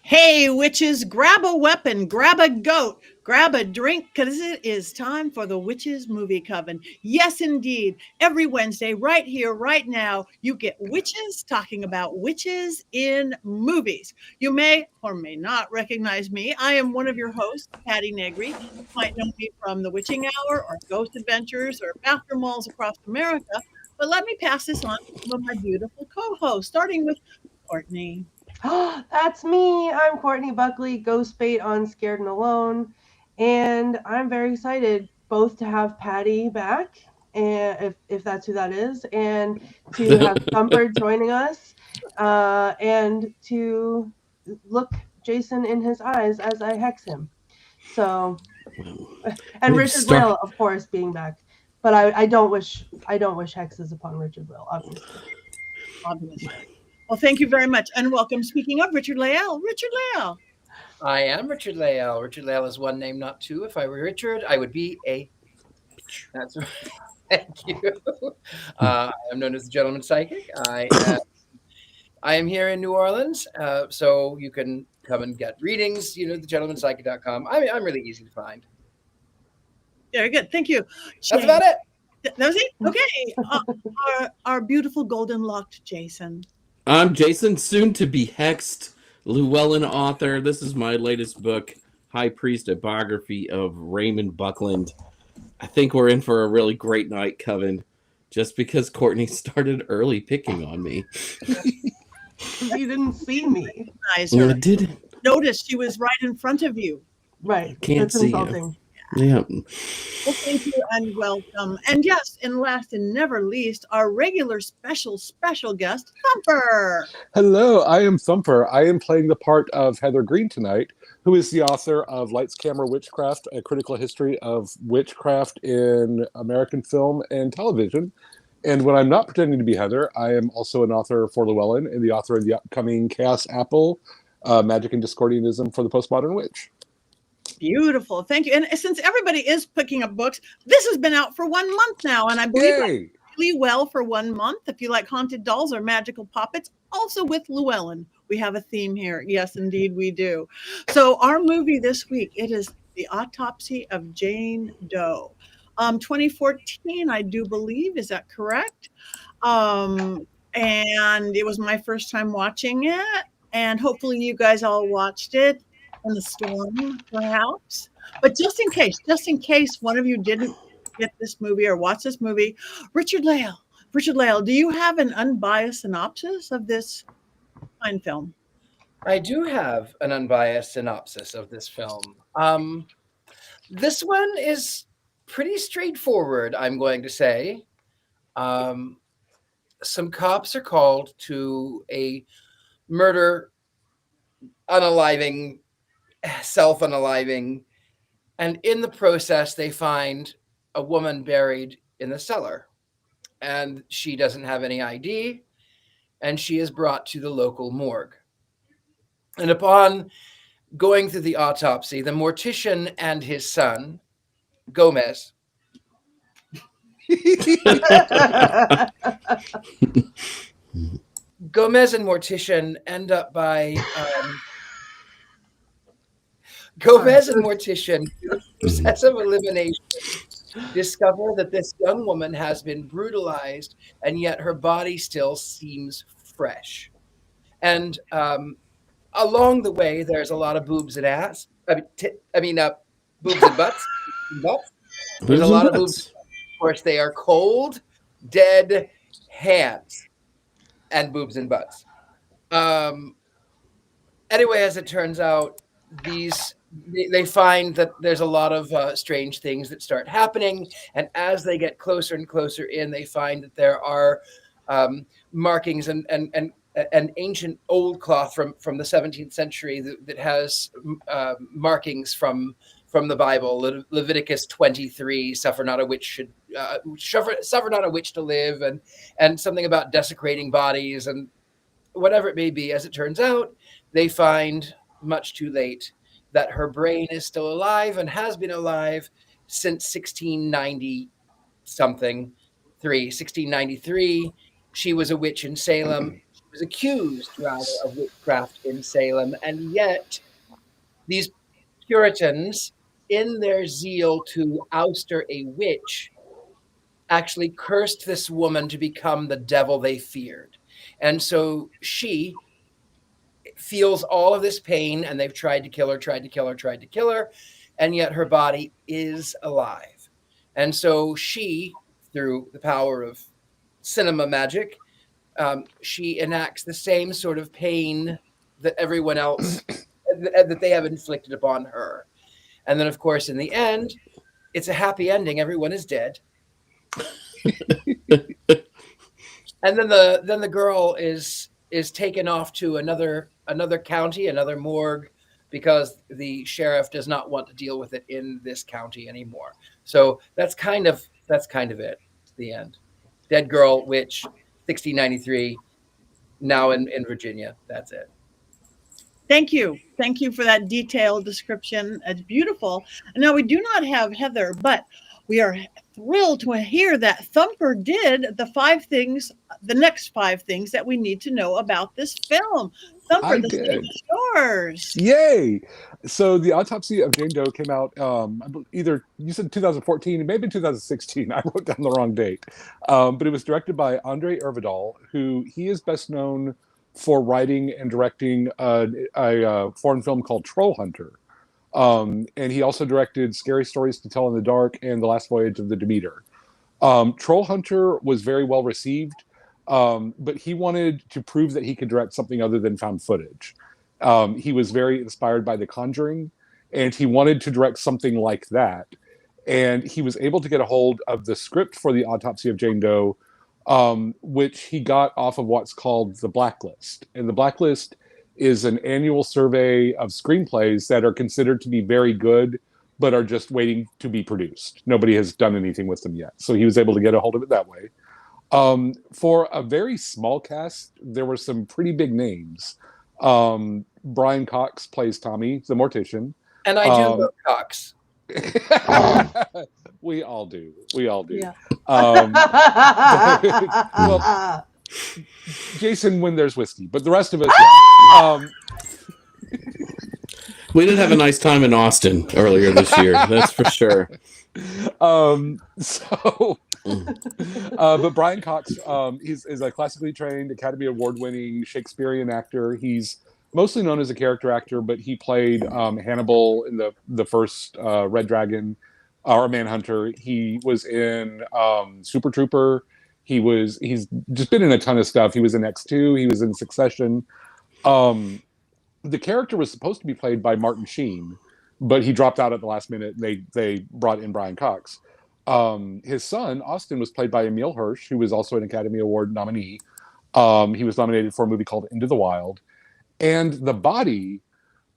Hey, witches, grab a weapon, grab a goat, grab a drink, because it is time for the Witches Movie Coven. Yes, indeed. Every Wednesday, right here, right now, you get witches talking about witches in movies. You may or may not recognize me. I am one of your hosts, Patti Negri. You might know me from The Witching Hour or Ghost Adventures or Bathroom Malls across America. But let me pass this on to some of my beautiful co-hosts, starting with Courtney. That's me. I'm Courtney Buckley, Ghost Bait on Scared and Alone. And I'm very excited both to have Patty back, and if that's who that is, and to have Thumper joining us, and to look Jason in his eyes as I hex him. So, and We've Richard-Lael, start. of course, being back. But I don't wish hexes upon Richard-Lael, obviously. Obviously. Well, thank you very much and welcome. Speaking of Richard-Lael, Richard-Lael. I am Richard-Lael. Richard-Lael is one name, not two. If I were Richard, I would be a. That's right. Thank you. I am known as the Gentleman Psychic. I am here in New Orleans, so you can come and get readings. thegentlemanpsychic.com. I'm really easy to find. Very good. Thank you. That's about it. That was it? Okay. Our beautiful golden locked Jason. I'm Jason, soon to be hexed Llewellyn author. This is my latest book, High Priest, a biography of Raymond Buckland. I think we're in for a really great night, Coven, just because Courtney started early picking on me. You didn't see me. Recognize her. I did. Notice she was right in front of you. Right. Can't That's see insulting. Yeah. Well, thank you and welcome. And yes, and last and never least, our regular special guest, Thumper. Hello, I am Thumper. I am playing the part of Heather Greene tonight, who is the author of Lights, Camera, Witchcraft, a critical history of witchcraft in American film and television. And when I'm not pretending to be Heather, I am also an author for Llewellyn and the author of the upcoming Chaos Apple, Magic and Discordianism for the Postmodern Witch. Beautiful. Thank you. And since everybody is picking up books, this has been out for 1 month now. And I believe Yay! really well for 1 month. If you like haunted dolls or magical puppets, also with Llewellyn, we have a theme here. Yes, indeed, we do. So our movie this week, it is The Autopsy of Jane Doe. 2014, I do believe. Is that correct? And it was my first time watching it. And hopefully you guys all watched it in the storm, perhaps. But just in case one of you didn't get this movie or watch this movie, Richard-Lael, do you have an unbiased synopsis of this fine film? I do have an unbiased synopsis of this film. This one is pretty straightforward, I'm going to say. Some cops are called to a murder, self-unaliving, and in the process, they find a woman buried in the cellar. And she doesn't have any ID, and she is brought to the local morgue. And upon going through the autopsy, the mortician and his son, Gomez, Gomez and Mortician end up by Gomez and Mortician, through the process of elimination, discover that this young woman has been brutalized, and yet her body still seems fresh. And along the way, there's a lot of boobs and ass. Boobs and butts. There's a lot of boobs. Of course, they are cold, dead hands and boobs and butts. Anyway, as it turns out, they find that there's a lot of strange things that start happening, and as they get closer and closer in, they find that there are markings and an ancient old cloth from the 17th century that has markings from the Bible. Leviticus 23, suffer not a witch to live, and something about desecrating bodies and whatever it may be. As it turns out, they find, much too late, that her brain is still alive and has been alive since 1693. She was a witch in Salem. was accused rather of witchcraft in Salem, and yet these Puritans, in their zeal to ouster a witch, actually cursed this woman to become the devil they feared. And so she feels all of this pain, and they've tried to kill her, and yet her body is alive. And so she, through the power of cinema magic, she enacts the same sort of pain that everyone else that they have inflicted upon her. And then, of course, in the end, it's a happy ending. Everyone is dead. And then the girl is taken off to another county, another morgue, because the sheriff does not want to deal with it in this county anymore. So that's kind of it. The end. Dead girl, witch, 1693, now in Virginia. That's it. Thank you. Thank you for that detailed description. It's beautiful. Now, we do not have Heather, but we are thrilled to hear that Thumper did the next 5 things that we need to know about this film. Thumper, the stage is yours. Yay! So the Autopsy of Jane Doe came out either, you said 2014, maybe 2016. I wrote down the wrong date. But it was directed by Andre Ervedal, who he is best known for writing and directing a foreign film called Troll Hunter. And he also directed Scary Stories to Tell in the Dark and The Last Voyage of the Demeter. Troll Hunter was very well received, but he wanted to prove that he could direct something other than found footage. He was very inspired by The Conjuring, and he wanted to direct something like that. And he was able to get a hold of the script for The Autopsy of Jane Doe, which he got off of what's called the Blacklist. And the Blacklist is an annual survey of screenplays that are considered to be very good, but are just waiting to be produced. Nobody has done anything with them yet. So he was able to get a hold of it that way. For a very small cast, there were some pretty big names. Brian Cox plays Tommy, the mortician. And I do love Cox. We all do. Yeah. Well, Jason when there's whiskey, but the rest of us, We did have a nice time in Austin earlier this year. That's for sure. But Brian Cox, is a classically trained, Academy Award-winning Shakespearean actor. He's mostly known as a character actor, but he played Hannibal in the first Red Dragon, or Manhunter. He was in Super Trooper. He's just been in a ton of stuff. He was in X2. He was in Succession. The character was supposed to be played by Martin Sheen, but he dropped out at the last minute. And they brought in Brian Cox. His son, Austin, was played by Emile Hirsch, who was also an Academy Award nominee. He was nominated for a movie called Into the Wild. And the body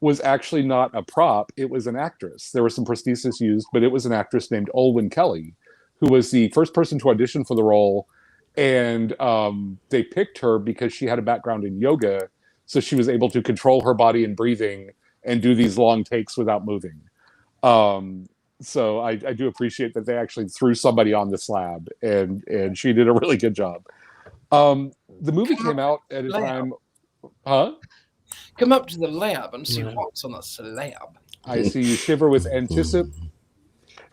was actually not a prop. It was an actress. There was some prosthesis used, but it was an actress named Olwen Kelly, who was the first person to audition for the role. And they picked her because she had a background in yoga, so she was able to control her body and breathing and do these long takes without moving. So I do appreciate that they actually threw somebody on the slab, and she did a really good job. The movie came out at a time... Huh? Come up to the lab and see what's on the slab. I see you shiver with anticipation.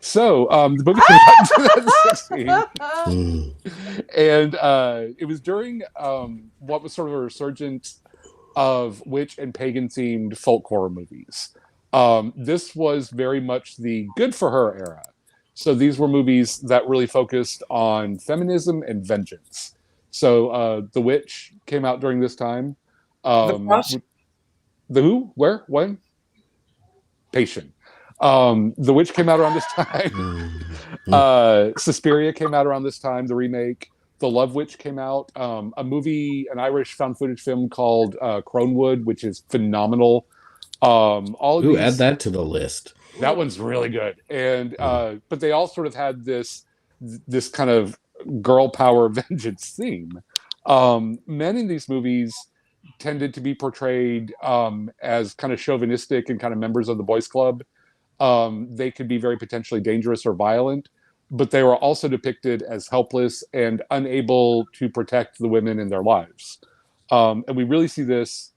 So the movie came out in 2016, and it was during what was sort of a resurgence of witch and pagan themed folk horror movies. This was very much the good for her era. So these were movies that really focused on feminism and vengeance. So The Witch came out during this time. The who? Where? When? Patient. The Witch came out around this time. Suspiria came out around this time, the remake. The Love Witch came out. A movie, an Irish found footage film called Cronewood, which is phenomenal. Add that to the list. That one's really good. And but they all sort of had this kind of girl power vengeance theme. Men in these movies tended to be portrayed as kind of chauvinistic and kind of members of the boys club. They could be very potentially dangerous or violent, but they were also depicted as helpless and unable to protect the women in their lives. And we really see this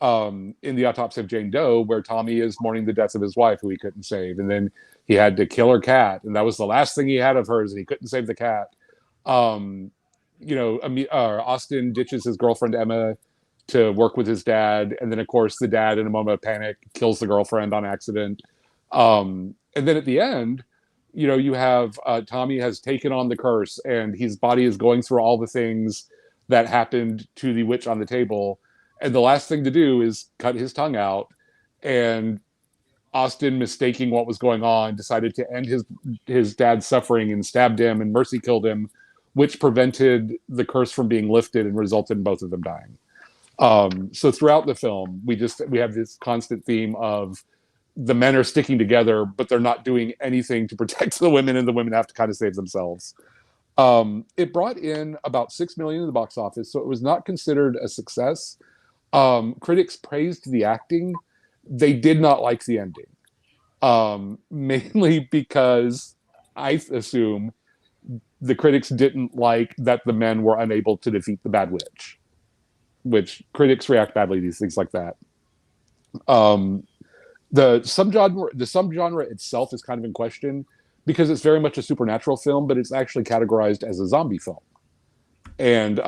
in the Autopsy of Jane Doe, where Tommy is mourning the death of his wife, who he couldn't save, and then he had to kill her cat, and that was the last thing he had of hers, and he couldn't save the cat. Austin ditches his girlfriend Emma to work with his dad, and then of course the dad, in a moment of panic, kills the girlfriend on accident. And then at the end, you have Tommy has taken on the curse, and his body is going through all the things that happened to the witch on the table, and the last thing to do is cut his tongue out. And Austin, mistaking what was going on, decided to end his dad's suffering and stabbed him, and Mercy killed him, which prevented the curse from being lifted and resulted in both of them dying. So throughout the film, we have this constant theme of the men are sticking together, but they're not doing anything to protect the women, and the women have to kind of save themselves. It brought in about $6 million in the box office, so it was not considered a success. Critics praised the acting. They did not like the ending, mainly because I assume the critics didn't like that the men were unable to defeat the bad witch, which critics react badly to these things like that. The subgenre itself is kind of in question because it's very much a supernatural film, but it's actually categorized as a zombie film. And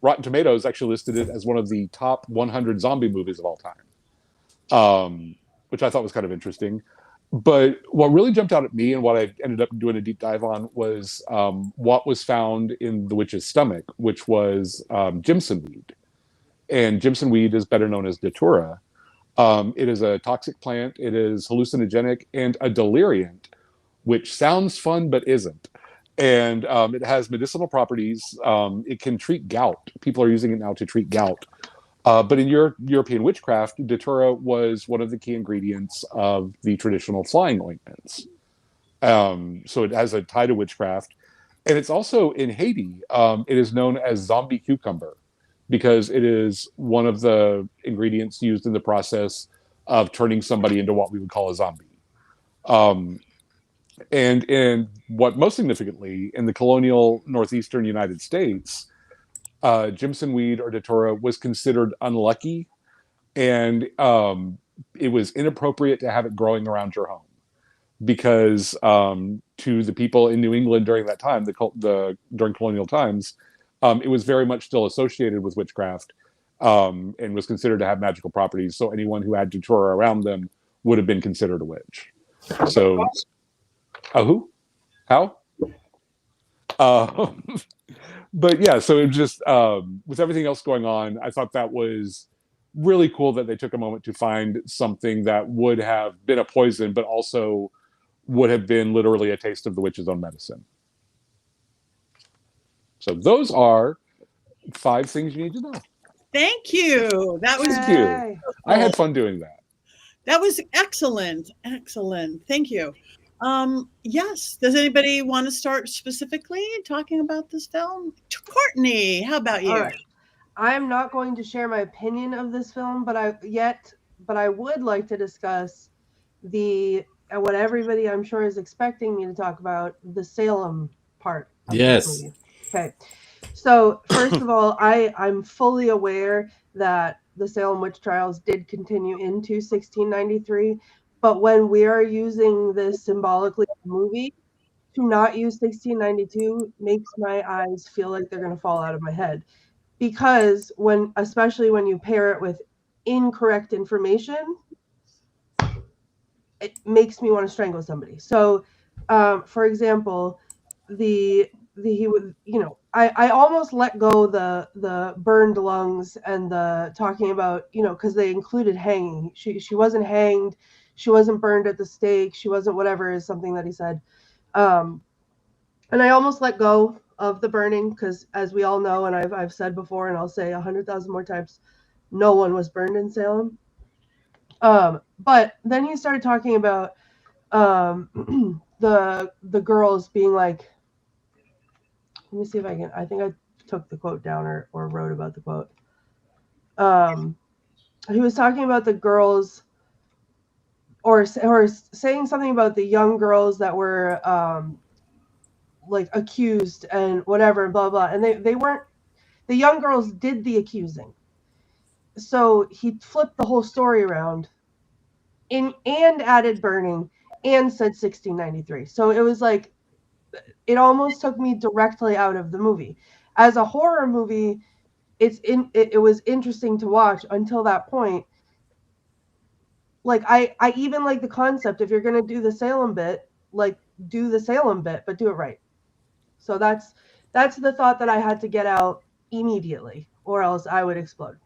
Rotten Tomatoes actually listed it as one of the top 100 zombie movies of all time, which I thought was kind of interesting. But what really jumped out at me, and what I ended up doing a deep dive on, was what was found in the witch's stomach, which was Jimson weed. And Jimson weed is better known as datura. It is a toxic plant. It is hallucinogenic and a deliriant, which sounds fun but isn't. And it has medicinal properties. It can treat gout. People are using it now to treat gout. But in European witchcraft, datura was one of the key ingredients of the traditional flying ointments. So it has a tie to witchcraft. And it's also in Haiti. It is known as zombie cucumber because it is one of the ingredients used in the process of turning somebody into what we would call a zombie. And what most significantly, in the colonial northeastern United States, Jimson weed or datura was considered unlucky, and it was inappropriate to have it growing around your home because to the people in New England during that time, during colonial times, it was very much still associated with witchcraft and was considered to have magical properties. So anyone who had datura around them would have been considered a witch. So, who? How? But yeah, so it just with everything else going on, I thought that was really cool that they took a moment to find something that would have been a poison, but also would have been literally a taste of the witch's own medicine. So those are 5 things you need to know. Thank you. That was Thank you. I had fun doing that. That was excellent. Excellent. Thank you. Yes. Does anybody want to start specifically talking about this film? Courtney, how about you? All right. I'm not going to share my opinion of this film, but I would like to discuss what everybody I'm sure is expecting me to talk about, the Salem part of this movie. Okay. So first of all, I'm fully aware that the Salem witch trials did continue into 1693. But when we are using this symbolically in the movie, to not use 1692 makes my eyes feel like they're going to fall out of my head. Because especially when you pair it with incorrect information, it makes me want to strangle somebody. So, for example, I almost let go the burned lungs and the talking about, because they included hanging. She wasn't hanged. She wasn't burned at the stake. She wasn't whatever is something that he said. And I almost let go of the burning because, as we all know, and I've said before, and I'll say 100,000 more times, no one was burned in Salem. But then he started talking about the girls being like, let me see if I think I took the quote down or wrote about the quote. He was talking about the girls or saying something about the young girls that were like accused and whatever, blah, blah. And they weren't, the young girls did the accusing. so he flipped the whole story around and added burning and said 1693. So it was like, it almost took me directly out of the movie. As a horror movie, it was interesting to watch until that point. Like I even like the concept, if you're gonna do the Salem bit, like do the Salem bit, but do it right. So that's the thought that I had to get out immediately, or else I would explode.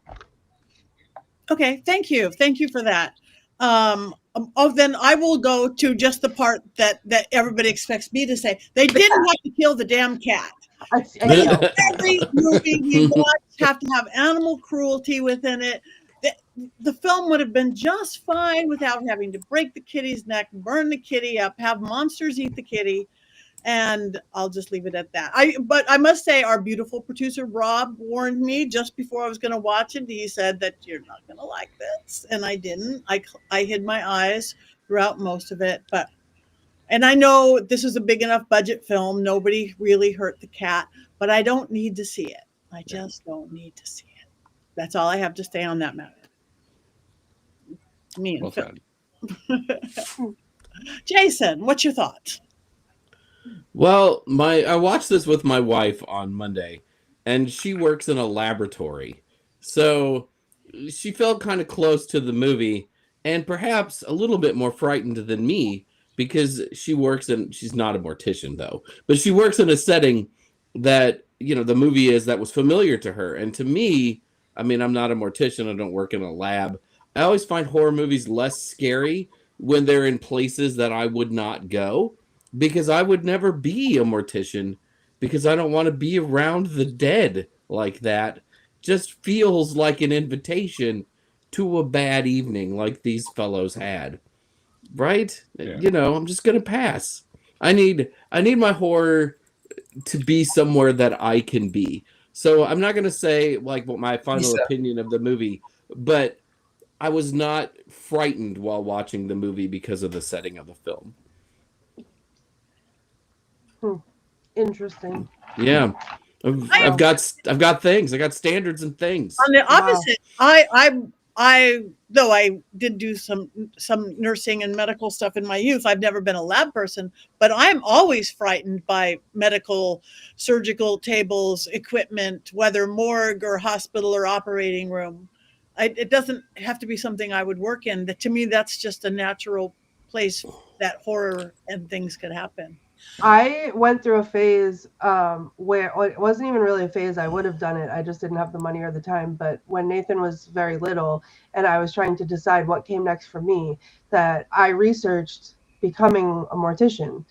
Okay, thank you for that. Then I will go to just the part that everybody expects me to say. They didn't have to kill the damn cat. I know. Every movie we watch have to have animal cruelty within it. The film would have been just fine without having to break the kitty's neck, burn the kitty up, have monsters eat the kitty. And I'll just leave it at that. But I must say, our beautiful producer Rob warned me just before I was going to watch it. He said that you're not going to like this, and I didn't. I hid my eyes throughout most of it, and I know this is a big enough budget film. Nobody really hurt the cat, but I don't need to see it. I just don't need to see it. That's all I have to say on that matter. Me and Phil. Jason, what's your thoughts? Well, I watched this with my wife on Monday, and she works in a laboratory. So she felt kind of close to the movie and perhaps a little bit more frightened than me because she's not a mortician though, but she works in a setting that, the movie that was familiar to her. And to me, I mean, I'm not a mortician. I don't work in a lab. I always find horror movies less scary when they're in places that I would not go. Because I would never be a mortician, because I don't want to be around the dead like that. Just feels like an invitation to a bad evening like these fellows had. Right? Yeah. I'm just going to pass. I need my horror to be somewhere that I can be. So I'm not going to say like what my final opinion of the movie, but I was not frightened while watching the movie because of the setting of the film. Interesting. Yeah, I've got things. I got standards and things. On the opposite, I though I did do some nursing and medical stuff in my youth, I've never been a lab person, but I'm always frightened by medical, surgical tables, equipment, whether morgue or hospital or operating room. It doesn't have to be something I would work in. To me, that's just a natural place that horror and things could happen. I went through a phase where it wasn't even really a phase. I would have done it. I just didn't have the money or the time. But when Nathan was very little and I was trying to decide what came next for me, that I researched becoming a mortician.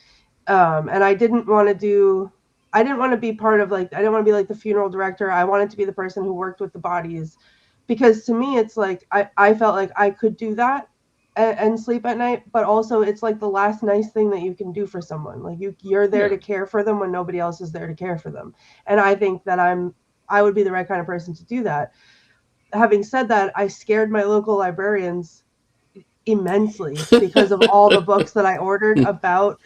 And I didn't want to be part of I didn't want to be like the funeral director. I wanted to be the person who worked with the bodies, because to me, it's like, I felt like I could do that and sleep at night, but also it's like the last nice thing that you can do for someone. Like you're there to care for them when nobody else is there to care for them. And I think that I would be the right kind of person to do that. Having said that, I scared my local librarians immensely because of all the books that I ordered about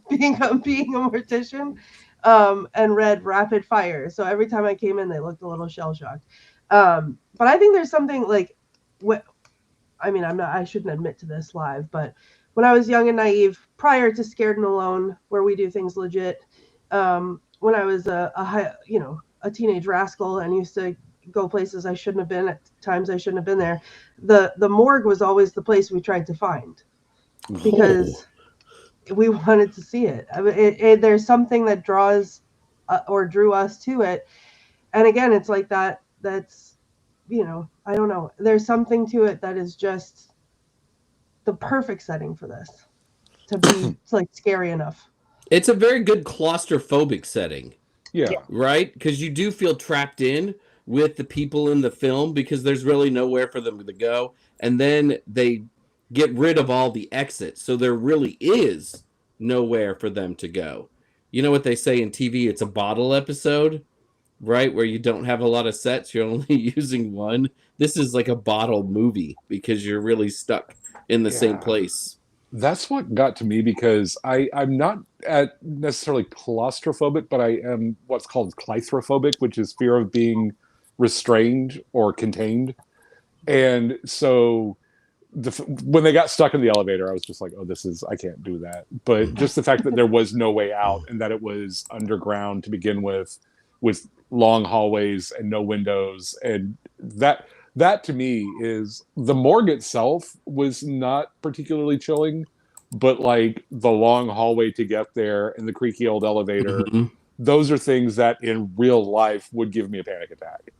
being a mortician, and read rapid fire. So every time I came in, they looked a little shell-shocked. But I think there's something like, I shouldn't admit to this live, but when I was young and naive, prior to Scared and Alone, where we do things legit, when I was a teenage rascal and used to go places I shouldn't have been at times I shouldn't have been there, the morgue was always the place we tried to find because we wanted to see it. There's something that draws or drew us to it. And again, it's like that's, I don't know. There's something to it that is just the perfect setting for this to be scary enough. It's a very good claustrophobic setting. Yeah. Right? Because you do feel trapped in with the people in the film because there's really nowhere for them to go. And then they get rid of all the exits. So there really is nowhere for them to go. You know what they say in TV? It's a bottle episode. Right, where you don't have a lot of sets, you're only using one. This is like a bottle movie because you're really stuck in the same place. That's what got to me, because I'm not necessarily claustrophobic, but I am what's called claustrophobic, which is fear of being restrained or contained. And so when they got stuck in the elevator, I was just like, oh, I can't do that. But just the fact that there was no way out and that it was underground to begin with long hallways and no windows, and that to me is, the morgue itself was not particularly chilling, but like the long hallway to get there and the creaky old elevator, those are things that in real life would give me a panic attack.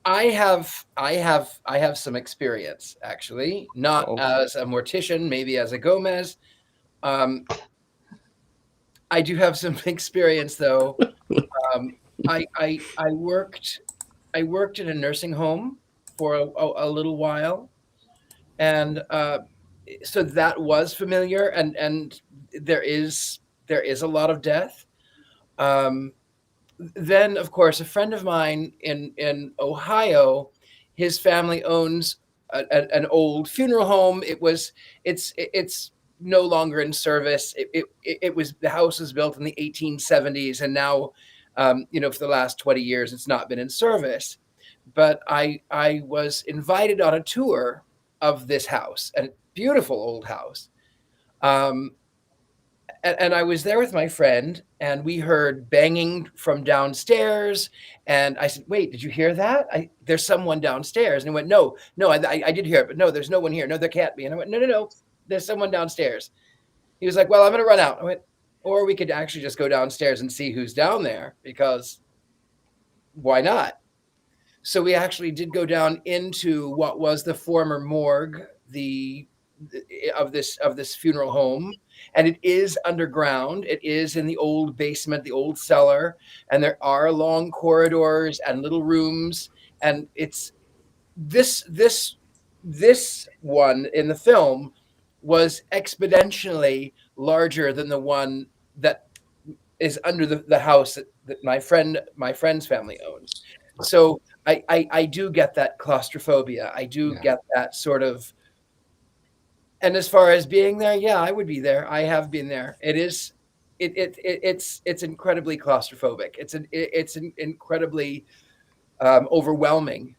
I have some experience, actually, not as a mortician, maybe as a Gomez. I do have some experience, though. I worked in a nursing home for a little while, and so that was familiar. And there is a lot of death. Then, of course, a friend of mine in Ohio, his family owns an old funeral home. It's no longer in service. The house was built in the 1870s, and now, for the last 20 years, it's not been in service. But I was invited on a tour of this house, a beautiful old house. And I was there with my friend, and we heard banging from downstairs. And I said, "Wait, did you hear that? There's someone downstairs." And he went, No, I did hear it, but no, there's no one here. No, there can't be. And I went, No, there's someone downstairs. He was like, "Well, I'm going to run out." I went, "Or we could actually just go downstairs and see who's down there, because why not?" So we actually did go down into what was the former morgue, of this funeral home, and it is underground. It is in the old basement, the old cellar, and there are long corridors and little rooms. And it's this one in the film was exponentially larger than the one that is under the house that my friend's family owns. So I do get that claustrophobia. I do get that sort of. And as far as being there, yeah, I would be there. I have been there. It's incredibly claustrophobic. It's incredibly overwhelming,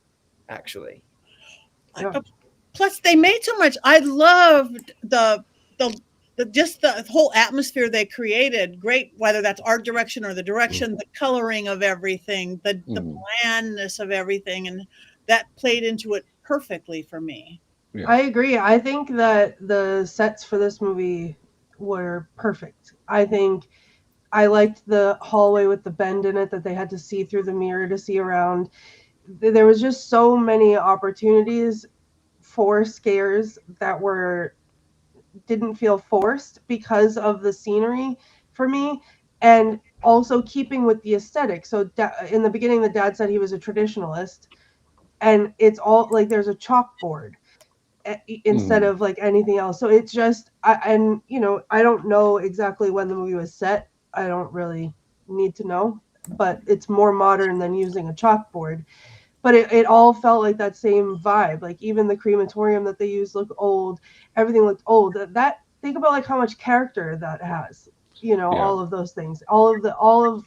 actually. Plus, they made so much. I loved the whole atmosphere they created. Great, whether that's art direction or the direction, the coloring of everything, the blandness of everything, and that played into it perfectly for me. Yeah. I agree. I think that the sets for this movie were perfect. I think I liked the hallway with the bend in it that they had to see through the mirror to see around. There was just so many opportunities for scares that didn't feel forced because of the scenery for me, and also keeping with the aesthetic. So in the beginning, the dad said he was a traditionalist, and it's all like there's a chalkboard instead of like anything else. So it's just, I don't know exactly when the movie was set. I don't really need to know, but it's more modern than using a chalkboard. But it all felt like that same vibe. Like even the crematorium that they used looked old. Everything looked old. Think about like how much character that has. All of those things. All of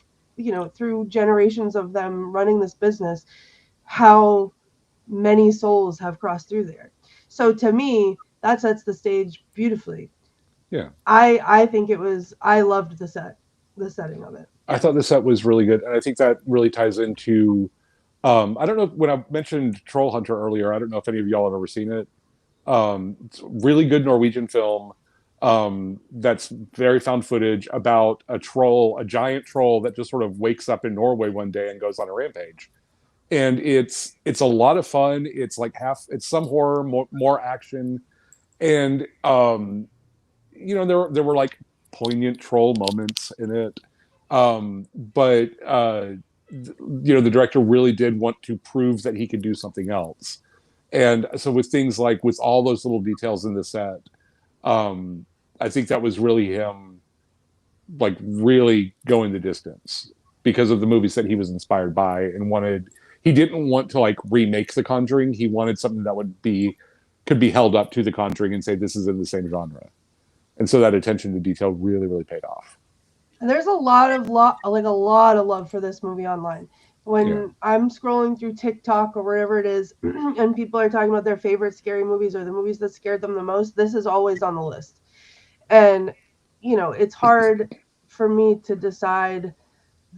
through generations of them running this business, how many souls have crossed through there. So to me, that sets the stage beautifully. Yeah. I think I loved the setting of it. I thought the set was really good. And I think that really ties into, I don't know, when I mentioned Troll Hunter earlier, I don't know if any of y'all have ever seen it. It's a really good Norwegian film that's very found footage about a giant troll that just sort of wakes up in Norway one day and goes on a rampage. And it's a lot of fun. It's like it's some horror, more action, and there were like poignant troll moments in it. But the director really did want to prove that he could do something else, and so with things like with all those little details in the set, I think that was really him, like really going the distance because of the movies that he was inspired by and wanted. He didn't want to like remake The Conjuring. He wanted something that could be held up to The Conjuring and say this is in the same genre. And so that attention to detail really, really paid off. And there's a lot of love for this movie online. When I'm scrolling through TikTok or wherever it is, and people are talking about their favorite scary movies or the movies that scared them the most, this is always on the list. And, you know, it's hard for me to decide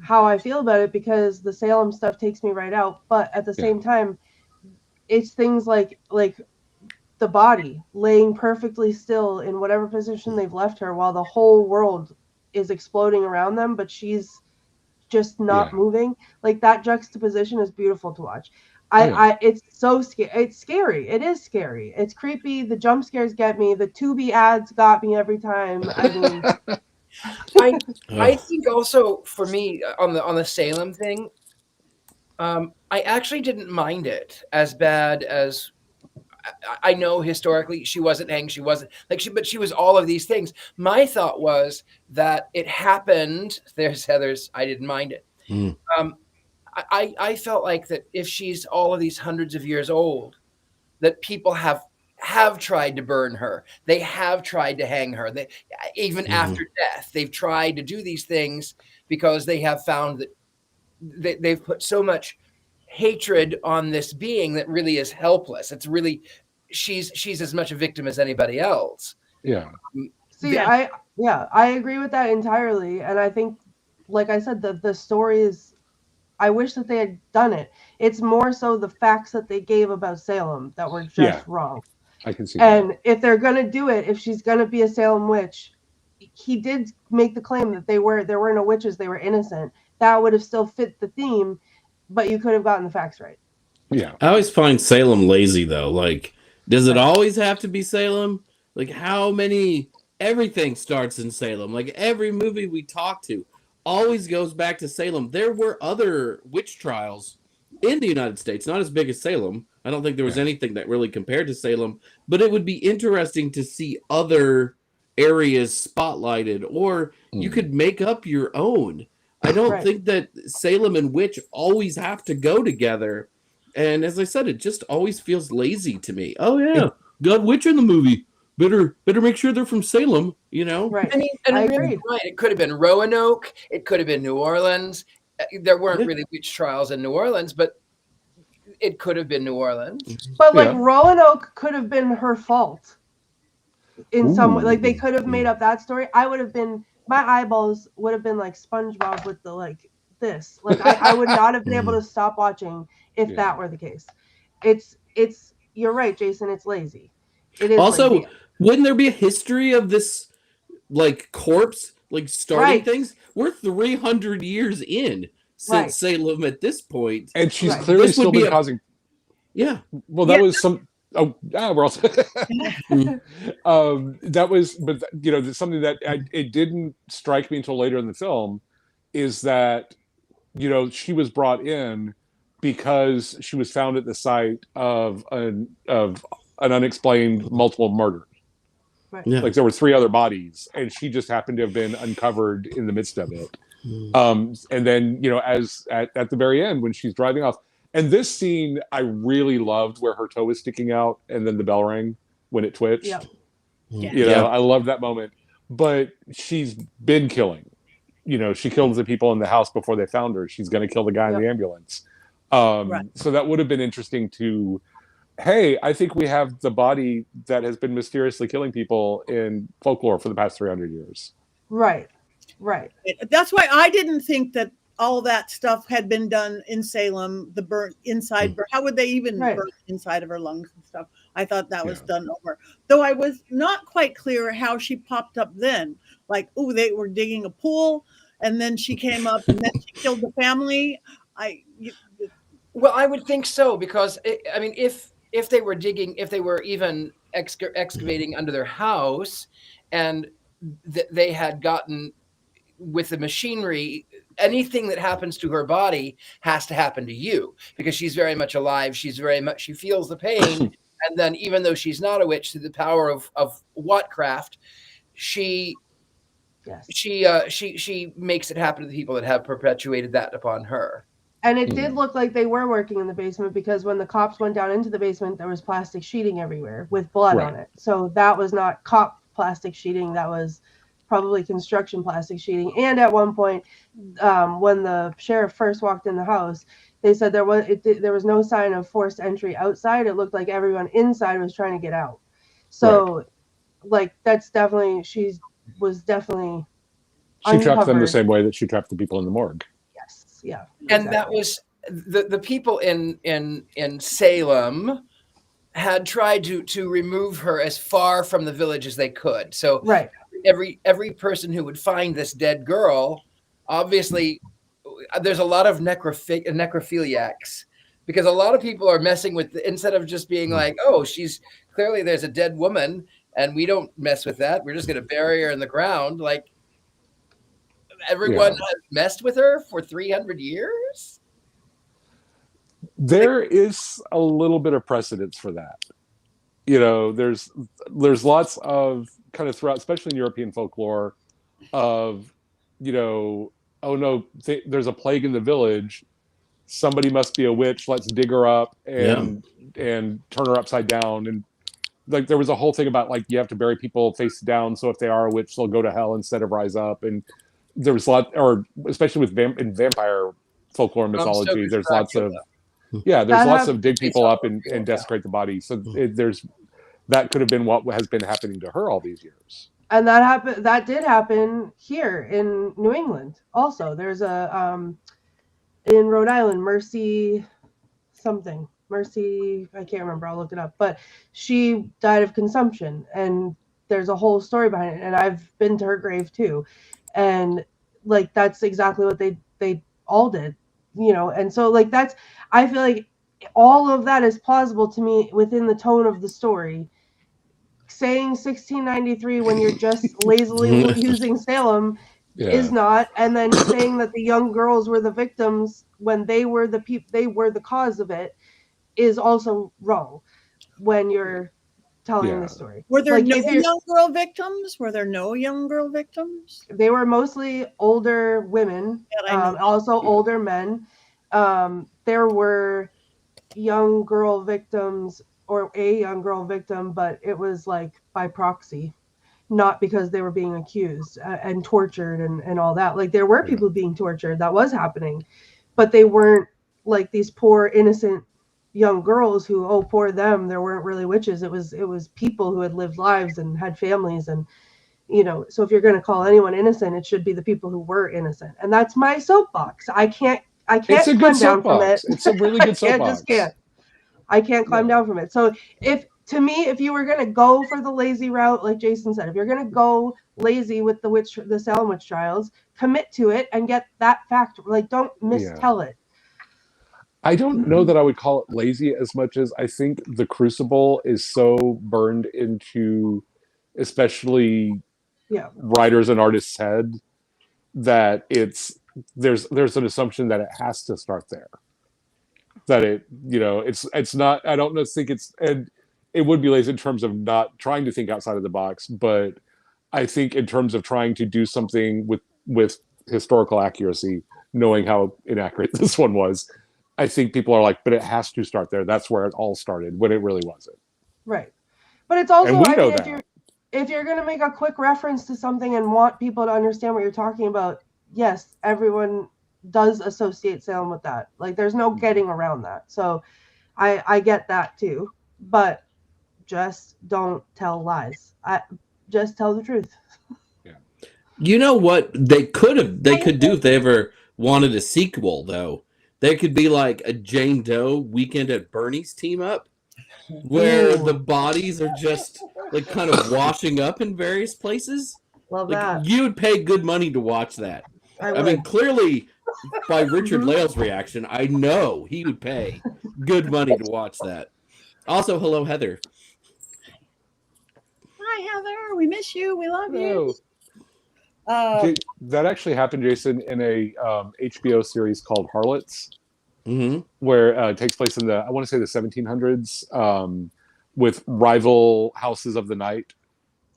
how I feel about it because the Salem stuff takes me right out. But at the same time, it's things like the body laying perfectly still in whatever position they've left her while the whole world is exploding around them, but she's just not moving. Like, that juxtaposition is beautiful to watch. It's so scary. It's scary. It is scary. It's creepy. The jump scares get me. The Tubi ads got me every time. I mean, I think also for me on the Salem thing, I actually didn't mind it as bad as I know historically she wasn't hanged. She wasn't but she was all of these things. My thought was that it happened. There's Heather's. I didn't mind it. I felt like that if she's all of these hundreds of years old, that people have tried to burn her. They have tried to hang her. They even after death, they've tried to do these things because they have found that they've put so much hatred on this being that really is helpless. It's really she's as much a victim as anybody else. Yeah. See, I agree with that entirely, and I think, like I said, the story is. I wish that they had done it. It's more so the facts that they gave about Salem that were just wrong. I can see and that. if they're gonna do it, if she's gonna be a Salem witch, he did make the claim that there were no witches, they were innocent. That would have still fit the theme, but you could have gotten the facts right. Yeah. I always find Salem lazy though. Like, does it always have to be Salem? Like, how many everything starts in Salem? Like, every movie we talk to always goes back to Salem. There were other witch trials in the United States, not as big as Salem. I don't think there was anything that really compared to Salem, but it would be interesting to see other areas spotlighted, or you could make up your own. I don't think that Salem and witch always have to go together. And as I said, it just always feels lazy to me. Oh yeah, got witch in the movie. Better make sure they're from Salem, you know? Right. I mean, and really, right. It could have been Roanoke. It could have been New Orleans. There weren't really witch trials in New Orleans, but it could have been New Orleans. But like Roanoke could have been her fault in some way. Like, they could have made up that story. My eyeballs would have been like SpongeBob with the like this. Like, I would not have been able to stop watching if that were the case. It's you're right, Jason. It's lazy. It is also lazy. Wouldn't there be a history of this, like, corpse, like, starting things? We're 300 years in since Salem at this point. And she's clearly still been causing... Yeah. Well, that was some... Oh, we're also... that was... But, you know, something that it didn't strike me until later in the film is that, you know, she was brought in because she was found at the site of an unexplained multiple murder. Right. Yeah. Like, there were 3 other bodies, and she just happened to have been uncovered in the midst of it. And then, you know, as at the very end when she's driving off, and this scene I really loved, where her toe was sticking out and then the bell rang when it twitched. Yep. You know, I love that moment. But she's been killing. You know, she killed the people in the house before they found her. She's going to kill the guy in the ambulance. So that would have been interesting to... Hey, I think we have the body that has been mysteriously killing people in folklore for the past 300 years. Right. That's why I didn't think that all that stuff had been done in Salem, the burnt inside. How would they even burn inside of her lungs and stuff? I thought that was done over. Though I was not quite clear how she popped up then. Like, oh, they were digging a pool, and then she came up, and then she killed the family. Well, I would think so, because, I mean, if they were digging, if they were even excavating under their house, and they had gotten with the machinery, anything that happens to her body has to happen to you, because she's very much alive. She feels the pain. And then, even though she's not a witch, through the power of Witchcraft, she makes it happen to the people that have perpetuated that upon her. And it did look like they were working in the basement, because when the cops went down into the basement, there was plastic sheeting everywhere with blood on it. So that was not cop plastic sheeting. That was probably construction plastic sheeting. And at one point, when the sheriff first walked in the house, they said there was no sign of forced entry outside. It looked like everyone inside was trying to get out. So, like, that's definitely, she definitely She trapped them the uncovered. same way that she trapped the people in the morgue. Yes, yeah. And that was the people in Salem had tried to remove her as far from the village as they could. So Right. every person who would find this dead girl, obviously, there's a lot of necrophiliacs, because a lot of people are messing with, instead of just being like, oh, she's clearly, there's a dead woman and we don't mess with that, we're just going to bury her in the ground. Like, everyone has messed with her for 300 years. There is a little bit of precedence for that. You know, there's lots of kind of throughout, especially in European folklore, of, you know, oh no, there's a plague in the village, somebody must be a witch, let's dig her up and turn her upside down. And like, there was a whole thing about, like, you have to bury people face down, so if they are a witch, they'll go to hell instead of rise up. And there was a lot, or especially with in vampire folklore mythology, there's lots of of dig people up and desecrate the body. So that could have been what has been happening to her all these years. And that did happen here in New England also. There's a in Rhode Island, Mercy, I can't remember, I'll look it up, but she died of consumption, and there's a whole story behind it, and I've been to her grave too. And like, that's exactly what they all did, you know. And so, like, I feel like all of that is plausible to me within the tone of the story. Saying 1693 when you're just lazily using Salem is not, and then saying that the young girls were the victims when they were the cause of it is also wrong when you're telling the story. Were there no young girl victims? Were there no young girl victims? They were mostly older women, also older men. There were young girl victims, or a young girl victim, but it was like by proxy, not because they were being accused and tortured and all that. Like, there were people being tortured, that was happening, but they weren't like these poor innocent young girls who, oh, poor them, there weren't really witches. It was people who had lived lives and had families, and, you know, so if you're going to call anyone innocent, it should be the people who were innocent. And that's my soapbox. I can't climb down from it. It's a really good soapbox. I can't climb down from it. So if you were going to go for the lazy route, like Jason said, if you're going to go lazy with the Salem witch trials, commit to it and get that fact. Like, don't mistell it. I don't know that I would call it lazy as much as I think the crucible is so burned into, especially writers and artists' head, that there's an assumption that it has to start there. That it's not, I don't think it's, and it would be lazy in terms of not trying to think outside of the box, but I think in terms of trying to do something with historical accuracy, knowing how inaccurate this one was, I think people are like, but it has to start there. That's where it all started, when it really wasn't. Right. But it's also, I mean, if you're going to make a quick reference to something and want people to understand what you're talking about, yes, everyone does associate Salem with that. Like, there's no getting around that. So I get that too, but just don't tell lies. Just tell the truth. You know what they could do if they ever wanted a sequel, though? There could be like a Jane Doe Weekend at Bernie's team up, where the bodies are just like kind of washing up in various places. Love like, that. You would pay good money to watch that. I mean, clearly, by Richard-Lael's reaction, I know he would pay good money to watch that. Also, hello, Heather. Hi, Heather. We miss you. We love Hello. you. That actually happened, Jason, in a HBO series called Harlots, where it takes place in I want to say the 1700s, with rival houses of the night,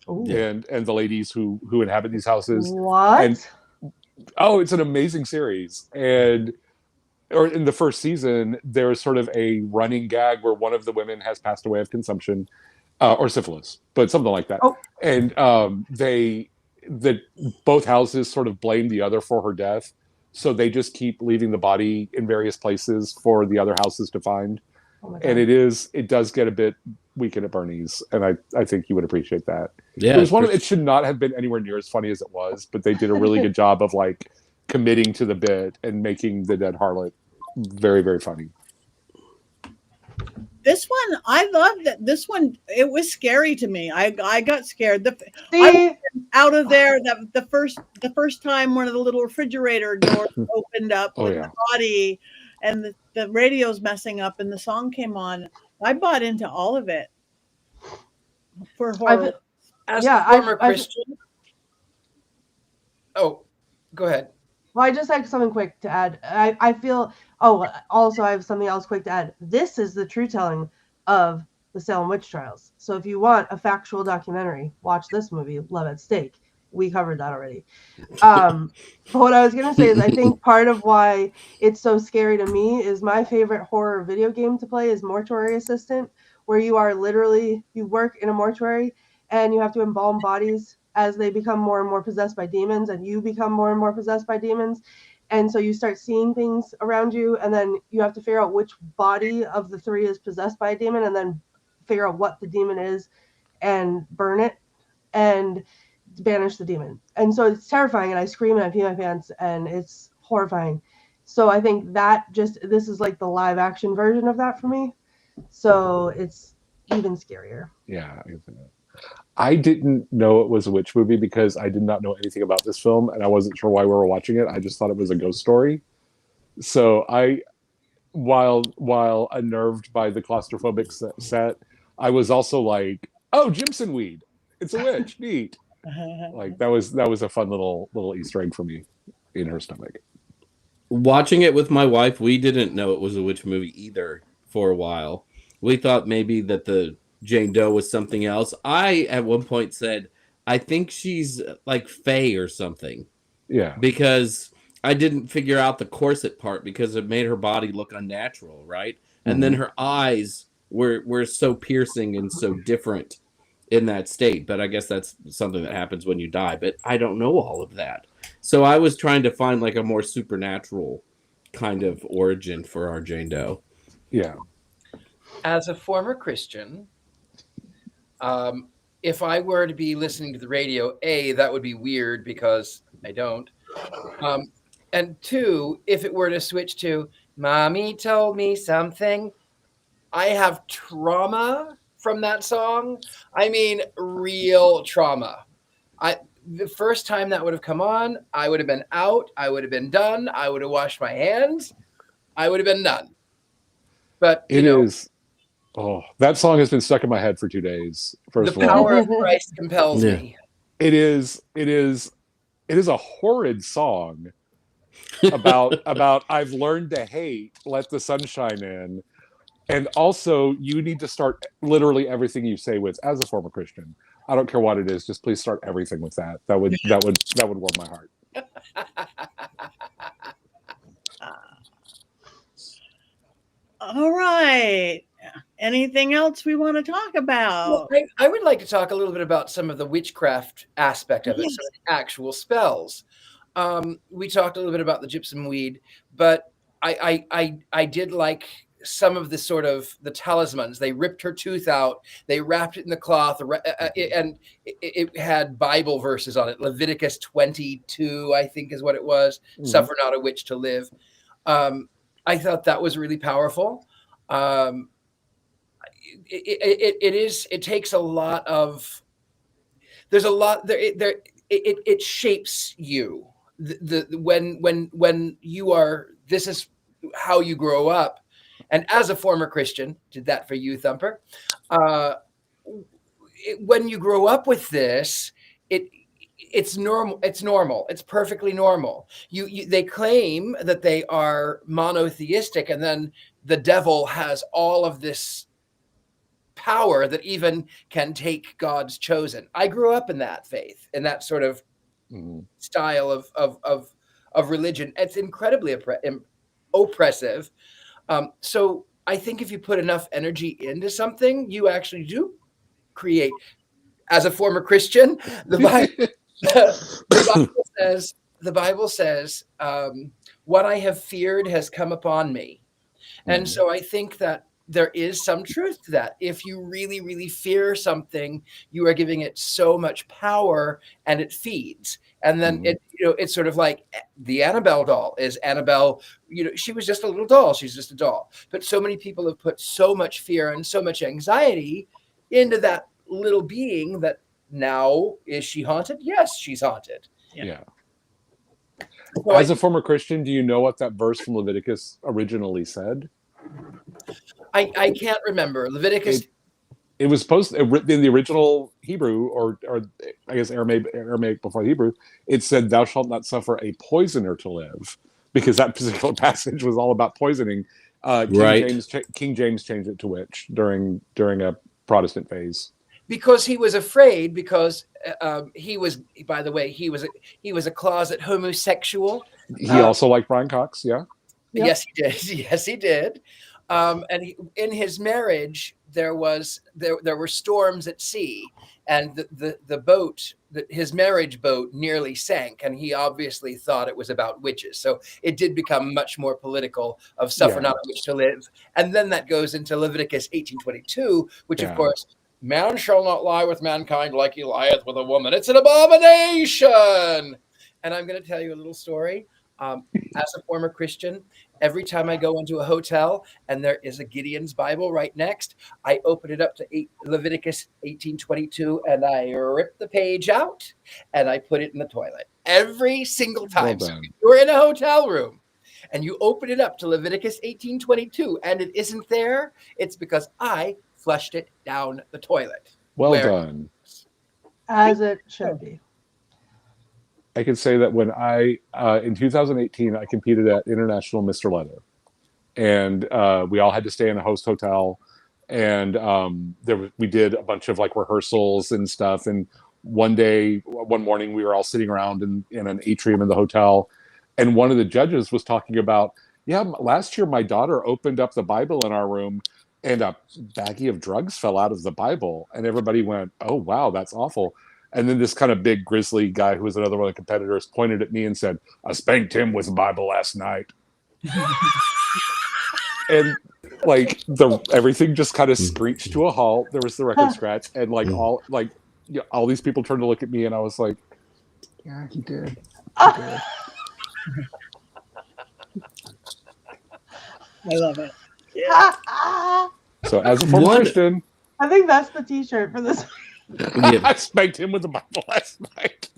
and the ladies who inhabit these houses. What? And, it's an amazing series. And in the first season, there's sort of a running gag where one of the women has passed away of consumption or syphilis, but something like that. And that both houses sort of blame the other for her death, so they just keep leaving the body in various places for the other houses to find. Oh my And God. it does get a bit Weekend at Bernie's, and I think you would appreciate that. Yeah, It was one of, it should not have been anywhere near as funny as it was, but they did a really good job of like committing to the bit and making the dead harlot very, very funny. This one, I love that. This one, it was scary to me. I got scared. I See, went out of there. That the first time one of the little refrigerator doors opened up Oh, with yeah. the body, and the radio's messing up, and the song came on. I bought into all of it for horror. As Yeah, a former I've- Christian. Oh, go ahead. well, I just had something quick to add. I feel. Oh, also, I have something else quick to add. This is the true telling of the Salem witch trials. So if you want a factual documentary, watch this movie, Love at Stake. We covered that already. But what I was gonna say is, I think part of why it's so scary to me is my favorite horror video game to play is Mortuary Assistant, where you are literally, you work in a mortuary and you have to embalm bodies as they become more and more possessed by demons, and you become more and more possessed by demons. And so you start seeing things around you, and then you have to figure out which body of the three is possessed by a demon, and then figure out what the demon is and burn it and banish the demon. And so it's terrifying, and I scream and I pee my pants, and it's horrifying. So I think that this is like the live action version of that for me. So it's even scarier. Yeah. I didn't know it was a witch movie because I did not know anything about this film, and I wasn't sure why we were watching it. I just thought it was a ghost story. So while unnerved by the claustrophobic set, I was also like, "Oh, Jimson weed! It's a witch! Neat!" Like that was a fun little Easter egg for me in her stomach. Watching it with my wife, we didn't know it was a witch movie either for a while. We thought maybe that the Jane Doe was something else. I, at one point, said, I think she's like Fae or something. Yeah. Because I didn't figure out the corset part because it made her body look unnatural, right? And then her eyes were so piercing and so different in that state. But I guess that's something that happens when you die. But I don't know all of that. So I was trying to find like a more supernatural kind of origin for our Jane Doe. Yeah. As a former Christian, if I were to be listening to the radio, A, that would be weird because I don't. And two, if it were to switch to Mommy told me something, I have trauma from that song. I mean, real trauma. The first time that would have come on, I would have been out. I would have been done. I would have washed my hands. I would have been done. But It is. Oh, that song has been stuck in my head for 2 days. First the of all, power of Christ compels me. it is a horrid song about I've learned to hate, let the sunshine in. And also you need to start literally everything you say with, as a former Christian, I don't care what it is, just please start everything with that. That would warm my heart. All right. Anything else we want to talk about? Well, I would like to talk a little bit about some of the witchcraft aspect of it, Yes. so the actual spells. We talked a little bit about the gypsum weed, but I did like some of the sort of the talismans. They ripped her tooth out, they wrapped it in the cloth, and it had Bible verses on it. Leviticus 22, I think is what it was. Suffer not a witch to live. I thought that was really powerful. It takes a lot of, there's a lot there. It shapes you. When you are, this is how you grow up. And as a former Christian, did that for you, Thumper. When you grow up with this, it's normal. It's normal. It's perfectly normal. They claim that they are monotheistic, and then the devil has all of this power that even can take God's chosen. I grew up in that faith, in that sort of style of religion. It's incredibly oppressive. So I think if you put enough energy into something, you actually do create. As a former Christian, the the Bible says, what I have feared has come upon me. And so I think that there is some truth to that. If you really, really fear something, you are giving it so much power, and it feeds. And then it's sort of like the Annabelle doll. Is Annabelle, she was just a little doll. She's just a doll. But so many people have put so much fear and so much anxiety into that little being that now, is she haunted? Yes, she's haunted. Yeah. So As a former Christian, do you know what that verse from Leviticus originally said? I can't remember. Leviticus. It was supposed in the original Hebrew, or I guess Aramaic before Hebrew. It said, "Thou shalt not suffer a poisoner to live," because that particular passage was all about poisoning. King James changed it to witch during a Protestant phase. Because he was afraid, because he was, by the way, he was a closet homosexual. He also liked Brian Cox, yeah. Yep. Yes, he did. Yes, he did. And in his marriage, there were storms at sea, and the boat, his marriage boat, nearly sank, and he obviously thought it was about witches. So it did become much more political, of suffer not a witch to live. And then that goes into Leviticus 18:22, which of course, man shall not lie with mankind like he lieth with a woman. It's an abomination. And I'm going to tell you a little story. As a former Christian, every time I go into a hotel and there is a Gideon's Bible right next, I open it up to Leviticus 18:22, and I rip the page out and I put it in the toilet every single time. So if you're in a hotel room and you open it up to Leviticus 18:22 and it isn't there, it's because I flushed it down the toilet. Well done. As it should be. I can say that when in 2018, I competed at International Mr. Leather, and we all had to stay in a host hotel, and we did a bunch of like rehearsals and stuff. And one morning, we were all sitting around in an atrium in the hotel, and one of the judges was talking about, last year my daughter opened up the Bible in our room, and a baggie of drugs fell out of the Bible, and everybody went, "Oh wow, that's awful." And then this kind of big grizzly guy, who was another one of the competitors, pointed at me and said, "I spanked him with the Bible last night." And like everything just kind of screeched to a halt. There was the record scratch, and all these people turned to look at me, and I was like, "Yeah, he did." He did. I love it. Yeah. So as a former Christian, I think that's the T-shirt for this. I spanked him with the Bible last night.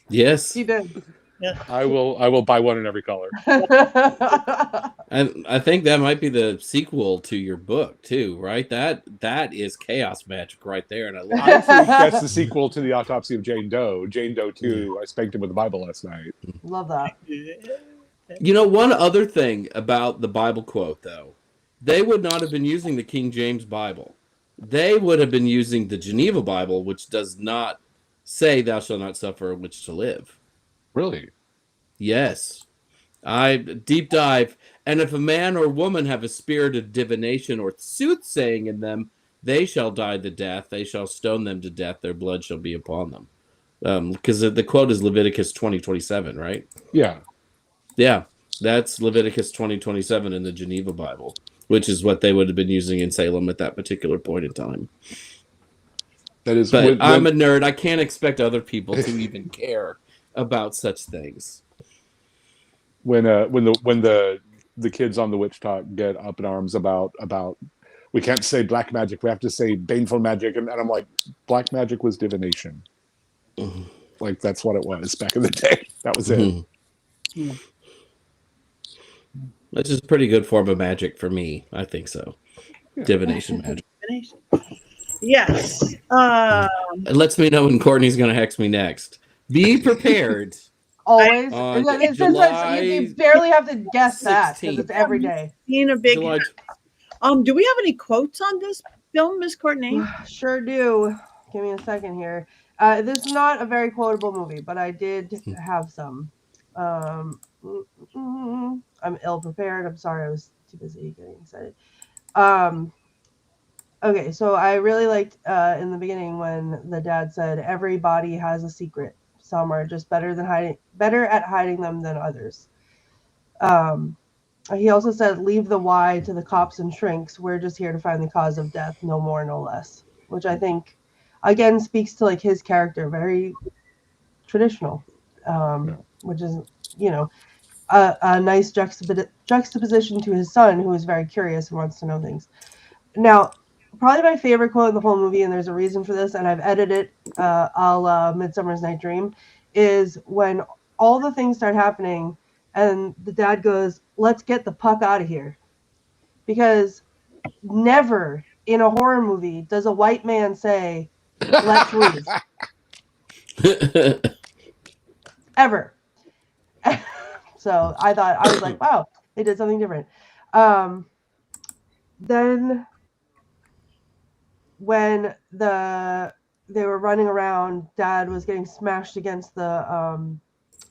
Yes, He did. Yeah. I will buy one in every color. and I think that might be the sequel to your book too, right? That is chaos magic right there, and I think that's the sequel to the Autopsy of Jane Doe. Jane Doe 2. I spanked him with the Bible last night. Love that. One other thing about the Bible quote, though, they would not have been using the King James Bible. They would have been using the Geneva Bible, which does not say "Thou shalt not suffer a witch to live." Really? Yes. I deep dive. And if a man or woman have a spirit of divination or soothsaying in them, they shall die the death. They shall stone them to death. Their blood shall be upon them. Because the quote is Leviticus 20:27, right? Yeah. Yeah. That's Leviticus 20:27 in the Geneva Bible, which is what they would have been using in Salem at that particular point in time. That is. But I'm a nerd. I can't expect other people to even care about such things. When the kids on the Witch Talk get up in arms about we can't say black magic, we have to say baneful magic, and I'm like, black magic was divination. Like that's what it was back in the day. That was it. Which is a pretty good form of magic for me. I think so. Yeah. Divination magic. Yes. It lets me know when Courtney's going to hex me next. Be prepared. Always. You barely have to guess 16th. That because it's every day. Being a big. Do we have any quotes on this film, Miss Courtney? Sure do. Give me a second here. This is not a very quotable movie, but I did have some. I'm ill prepared. I'm sorry, I was too busy getting excited. Okay, so I really liked in the beginning when the dad said, "Every body has a secret. Some are just better at hiding them than others. He also said, leave the why to the cops and shrinks. We're just here to find the cause of death, no more, no less. Which I think, again, speaks to like his character, very traditional, which is, you know, a nice juxtaposition to his son, who is very curious and wants to know things. Now, probably my favorite quote in the whole movie, and there's a reason for this, and I've edited a la Midsummer's Night Dream, is when all the things start happening and the dad goes, let's get the puck out of here. Because never in a horror movie does a white man say, let's leave. Ever. So I was like, wow, they did something different. Then when they were running around, Dad was getting smashed against the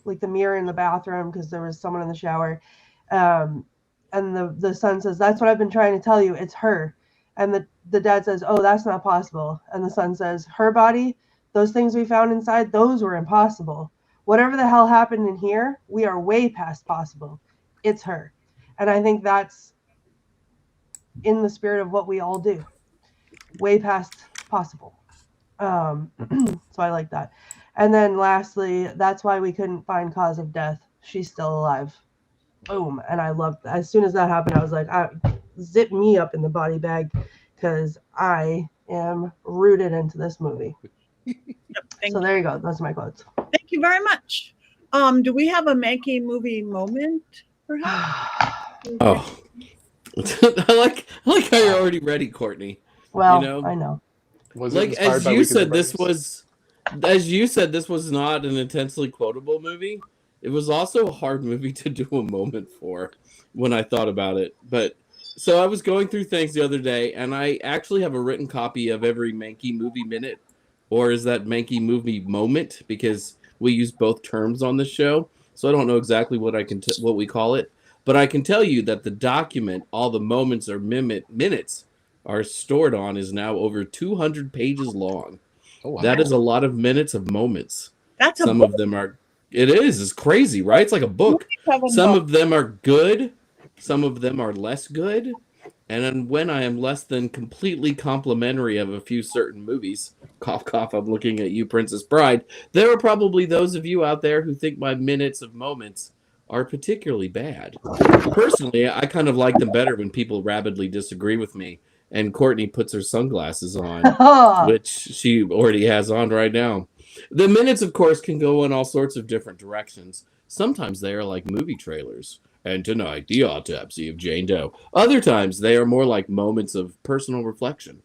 like the mirror in the bathroom because there was someone in the shower. And the son says, that's what I've been trying to tell you. It's her. And the dad says, oh, that's not possible. And the son says, her body, those things we found inside, those were impossible. Whatever the hell happened in here, we are way past possible. It's her. And I think that's in the spirit of what we all do. Way past possible. So I like that. And then lastly, that's why we couldn't find cause of death. She's still alive. Boom. And I loved that. As soon as that happened, I was like, zip me up in the body bag because I am rooted into this movie. So there you go. Those are my quotes. Thank you very much. Do we have a Mankey movie moment, perhaps? Oh, I like how you're already ready, Courtney. Well, you know? I know. Was it Like inspired as by you Weekends said, at this was not an intensely quotable movie. It was also a hard movie to do a moment for when I thought about it. But so I was going through things the other day, and I actually have a written copy of every Mankey movie minute, or is that Mankey movie moment? Because we use both terms on this show, so I don't know exactly what what we call it. But I can tell you that the document, all the moments or minutes are stored on, is now over 200 pages long. Oh, wow. That is a lot of minutes of moments. That's Some of them are. It's crazy, right? It's like a book. Some of them are good. Some of them are less good. And then when I am less than completely complimentary of a few certain movies, cough, cough, I'm looking at you, Princess Bride, there are probably those of you out there who think my minutes of moments are particularly bad. Personally, I kind of like them better when people rapidly disagree with me and Courtney puts her sunglasses on, which she already has on right now. The minutes, of course, can go in all sorts of different directions. Sometimes they are like movie trailers. And tonight, the autopsy of Jane Doe. Other times, they are more like moments of personal reflection.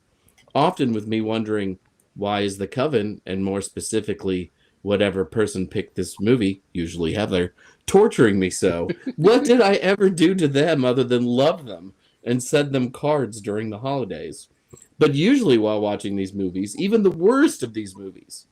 Often with me wondering, why is the Coven, and more specifically, whatever person picked this movie, usually Heather, torturing me so? What did I ever do to them other than love them and send them cards during the holidays? But usually while watching these movies, even the worst of these movies,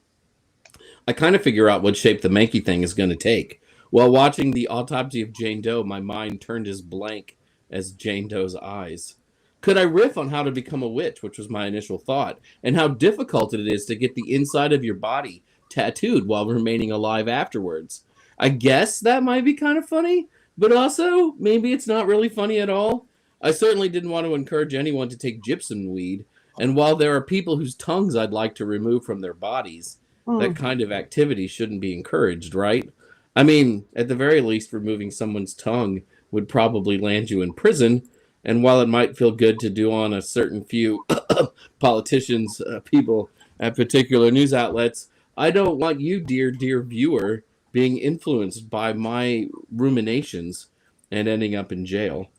I kind of figure out what shape the Mankey thing is going to take. While watching the autopsy of Jane Doe, my mind turned as blank as Jane Doe's eyes. Could I riff on how to become a witch, which was my initial thought, and how difficult it is to get the inside of your body tattooed while remaining alive afterwards? I guess that might be kind of funny, but also maybe it's not really funny at all. I certainly didn't want to encourage anyone to take gypsum weed, and while there are people whose tongues I'd like to remove from their bodies, that kind of activity shouldn't be encouraged, right? I mean, at the very least, removing someone's tongue would probably land you in prison, and while it might feel good to do on a certain few politicians, people at particular news outlets, I don't want you, dear viewer, being influenced by my ruminations and ending up in jail.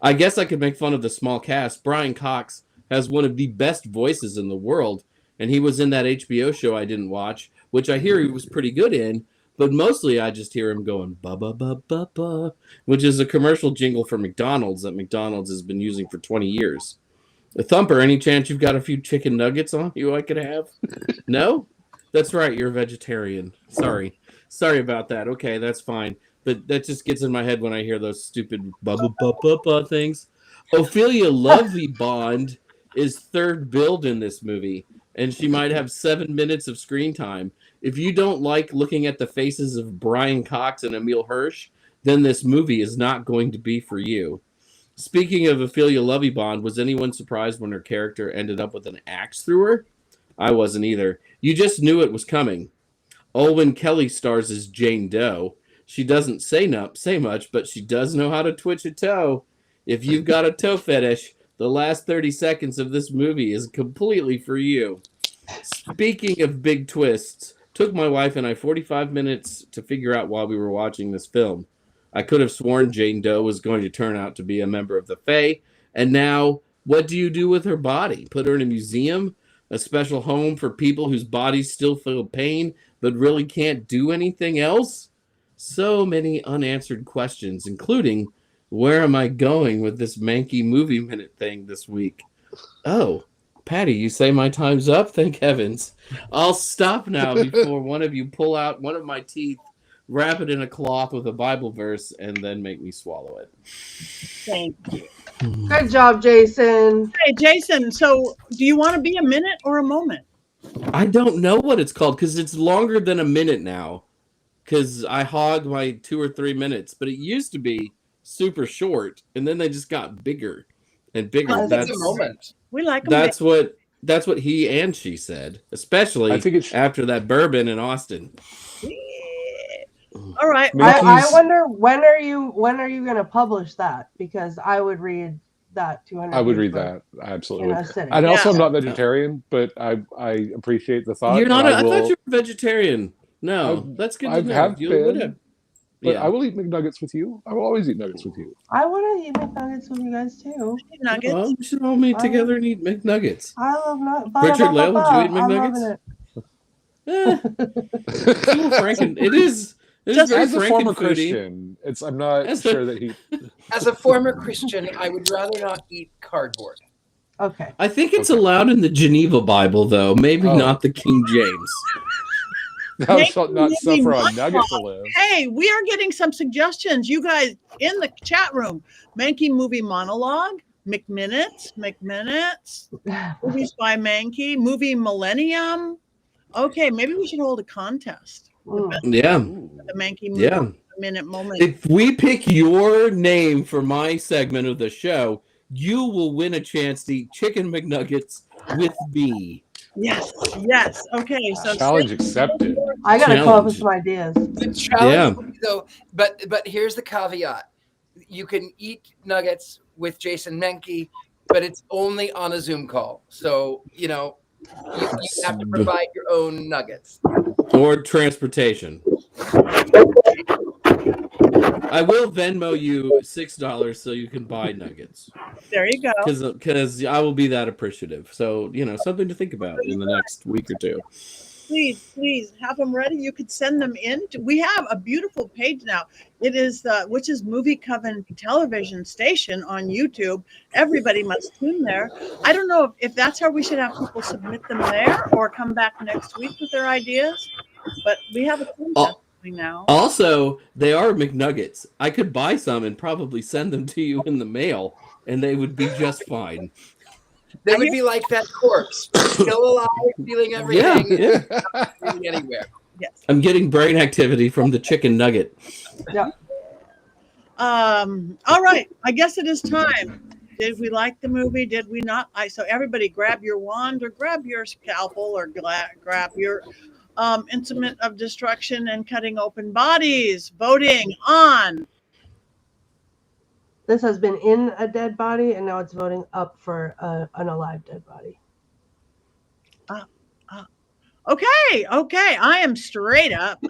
I guess I could make fun of the small cast. Brian Cox has one of the best voices in the world, and he was in that HBO show I didn't watch, which I hear he was pretty good in, but mostly I just hear him going, ba-ba-ba-ba-ba, which is a commercial jingle for McDonald's that McDonald's has been using for 20 years. Thumper, any chance you've got a few chicken nuggets on you I could have? No? That's right, you're a vegetarian. Sorry about that. Okay, that's fine. But that just gets in my head when I hear those stupid ba-ba-ba-ba-ba things. Ophelia Lovey Bond is third billed in this movie, and she might have 7 minutes of screen time. If you don't like looking at the faces of Brian Cox and Emil Hirsch, then this movie is not going to be for you. Speaking of Ophelia Lovibond, was anyone surprised when her character ended up with an axe through her? I wasn't either. You just knew it was coming. Olwen Kelly stars as Jane Doe. She doesn't say much, but she does know how to twitch a toe. If you've got a toe fetish, the last 30 seconds of this movie is completely for you. Speaking of big twists, took my wife and I 45 minutes to figure out while we were watching this film. I could have sworn Jane Doe was going to turn out to be a member of the Fae, and now, what do you do with her body? Put her in a museum? A special home for people whose bodies still feel pain, but really can't do anything else? So many unanswered questions, including, where am I going with this Mankey movie minute thing this week? Oh, Patti, you say my time's up? Thank heavens. I'll stop now before one of you pull out one of my teeth, wrap it in a cloth with a Bible verse, and then make me swallow it. Thank you. Good job, Jason. Hey, Jason, so do you want to be a minute or a moment? I don't know what it's called because it's longer than a minute now because I hog my 2 or 3 minutes, but it used to be super short, and then they just got bigger and bigger. Oh, that's a moment. We like them. That's what he and she said, especially I think it's after that bourbon in Austin. Yeah. All right. I wonder when are you going to publish that, because I would read that 200. I would read that, absolutely. In a sitting. And also, Yeah. I'm not vegetarian, but I appreciate the thought. You're not. and I thought you were vegetarian. No, that's good to know. have You been, would have. But Yeah. I will eat McNuggets with you. I will always eat nuggets with you. I want to eat McNuggets with you guys too. Nuggets. Well, we should all meet together and eat McNuggets. I love nuggets. Richard-Lael, would you eat McNuggets? It is Just very As a Franken former foodie. Christian, I'm not sure that he. As a former Christian, I would rather not eat cardboard. Okay. I think it's allowed in the Geneva Bible, though. Maybe not the King James. Thou shalt not suffer a nugget to live. Hey, we are getting some suggestions. You guys in the chat room. Mankey movie monologue, McMinutes, movies by Mankey, movie Millennium. Okay, maybe we should hold a contest. Yeah. The Mankey movie minute moment. If we pick your name for my segment of the show, you will win a chance to eat chicken McNuggets with me. Yes. Okay, so Challenge accepted. I gotta come up with some ideas. The challenge, though, but here's the caveat: you can eat nuggets with Jason Mankey, but it's only on a Zoom call. So you have to provide your own nuggets Or transportation. I will Venmo you $6 so you can buy nuggets. there you go. Because I will be that appreciative. So, something to think about in the next week or two. Please have them ready. You could send them in. We have a beautiful page now. It is the Witches Movie Coven television station on YouTube. Everybody must tune there. I don't know if that's how we should have people submit them there or come back next week with their ideas. But we have a contest now. Also, they are McNuggets. I could buy some and probably send them to you in the mail, and they would be just fine. They would be like that corpse, still alive, feeling everything, Yeah. not feeling anywhere. Yes. I'm getting brain activity from the chicken nugget. Yeah. All right. I guess it is time. Did we like the movie? Did we not? So everybody grab your wand or grab your scalpel or grab your instrument of destruction and cutting open bodies. Voting on. This has been in a dead body, and now it's voting up for an alive dead body. Okay. I am straight up.